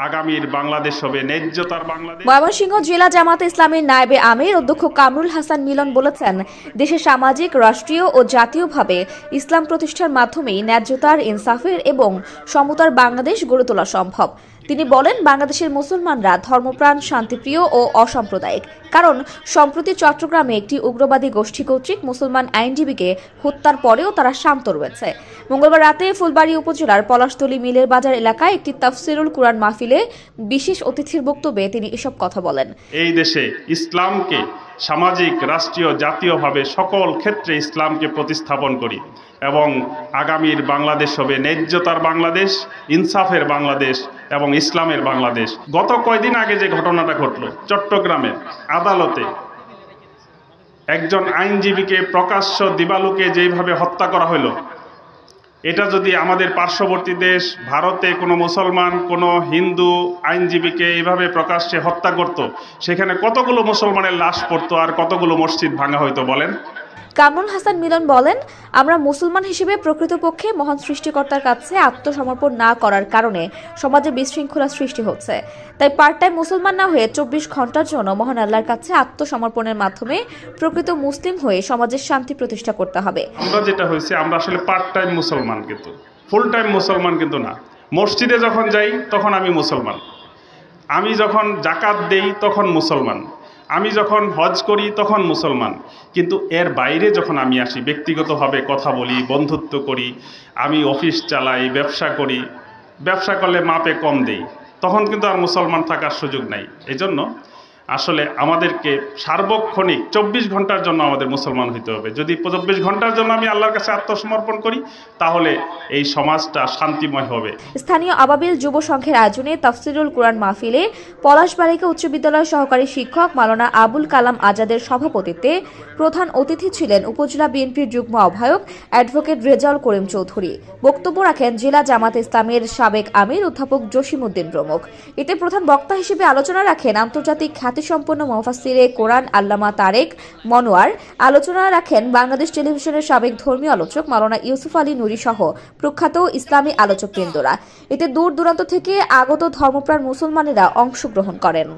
আগামীর বাংলাদেশ হবে ন্যায্যতার বাংলাদেশ। ময়মনসিংহ জেলা জামাতে ইসলামীর নায়েবে আমির অধ্যক্ষ কামরুল হাসান মিলন বলেছেন, দেশে সামাজিক, রাষ্ট্রীয় ও জাতীয়ভাবে ইসলাম প্রতিষ্ঠার মাধ্যমেই ন্যায্যতার, ইনসাফের এবং সমতার বাংলাদেশ গড়ে তোলা সম্ভব। তিনি বলেন, বাংলাদেশের মুসলমানরা ধর্মপ্রাণ, শান্তিপ্রিয় ও অসাম্প্রদায়িক। কারণ সম্প্রতি চট্টগ্রামে একটি উগ্রবাদী গোষ্ঠী কর্তৃক মুসলমান আইনজীবীকে হত্যার পরেও তারা শান্ত রয়েছে। মঙ্গলবার রাতে ফুলবাড়ী উপজেলার পলাশতলী মিলের বাজার এলাকায় একটি তাফসিরুল কুরআন মাহফিলে বিশেষ অতিথির বক্তব্যে তিনি এসব কথা বলেন। এই দেশে ইসলামকে সামাজিক, রাষ্ট্রীয়, জাতীয়ভাবে সকল ক্ষেত্রে ইসলামকে প্রতিস্থাপন করি এবং আগামীর বাংলাদেশ হবে ন্যায্যতার বাংলাদেশ, ইনসাফের বাংলাদেশ এবং ইসলামের বাংলাদেশ। গত কয়দিন আগে যে ঘটনাটা ঘটল চট্টগ্রামের আদালতে, একজন আইনজীবীকে প্রকাশ্য দিবালোকে যেভাবে হত্যা করা হলো, এটা যদি আমাদের পার্শ্ববর্তী দেশ ভারতে কোনো মুসলমান, কোনো হিন্দু আইনজীবীকে এইভাবে প্রকাশ্যে হত্যা করত, সেখানে কতগুলো মুসলমানের লাশ পড়তো আর কতগুলো মসজিদ ভাঙা হইতো বলেন। কামরুল হাসান মিলন বলেন, আমরা মুসলমান হিসেবে প্রকৃতপক্ষে মহান সৃষ্টিকর্তার কাছে আত্মসমর্পণ না করার কারণে সমাজে বিশৃঙ্খলা সৃষ্টি হচ্ছে। তাই পার্ট টাইম মুসলমান না হয়ে 24 ঘন্টার জন্য মহান আল্লাহর কাছে আত্মসমর্পণের মাধ্যমে প্রকৃত মুসলিম হয়ে সমাজের শান্তি প্রতিষ্ঠা করতে হবে। আমরা যেটা হয়েছে, আমরা আসলে পার্ট টাইম মুসলমান, কিন্তু ফুল টাইম মুসলমান কিন্তু না। মসজিদে যখন যাই তখন আমি মুসলমান, আমি যখন জাকাত দেই তখন মুসলমান, আমি যখন হজ করি তখন মুসলমান, কিন্তু এর বাইরে যখন আমি আসি, ব্যক্তিগতভাবে কথা বলি, বন্ধুত্ব করি, আমি অফিস চালাই, ব্যবসা করি, ব্যবসা করলে মাপে কম দেই, তখন কিন্তু আর মুসলমান থাকার সুযোগ নাই। এজন্য আসলে আমাদেরকে সার্বক্ষণিক 24 ঘন্টার জন্য আমাদের মুসলমান হইতে হবে। যদি 24 ঘন্টার জন্য আমি আল্লাহর কাছে আত্মসমর্পণ করি, তাহলে এই সমাজটা শান্তিময় হবে। স্থানীয় আবাবিল যুব সংঘের আয়োজনে তাফসিরুল কুরআন মাহফিলে পলাশ বালিকা উচ্চ বিদ্যালয়ের সহকারী শিক্ষক মাওলানা আবুল কালাম আজাদের সভাপতিত্বে প্রধান অতিথি ছিলেন উপজেলা বিএনপির যুগ্ম আহ্বায়ক অ্যাডভোকেট রেজাউল করিম চৌধুরী। বক্তব্য রাখেন জেলা জামাতে ইসলামের সাবেক আমির অধ্যাপক জসিমউদ্দিন প্রমুখ। এতে প্রধান বক্তা হিসেবে আলোচনা রাখেন আন্তর্জাতিক খ্যাতিসম্পন্ন মুফাসসিরে কোরআন আল্লামা তারেক মনোয়ার। আলোচনা রাখেন বাংলাদেশ টেলিভিশনের সাবেক ধর্মীয় আলোচক মাওলানা ইউসুফ আলী নুরী সহ প্রখ্যাত ইসলামী আলোচকবৃন্দরা। এতে দূর দূরান্ত থেকে আগত ধর্মপ্রাণ মুসলমানেরা অংশগ্রহণ করেন।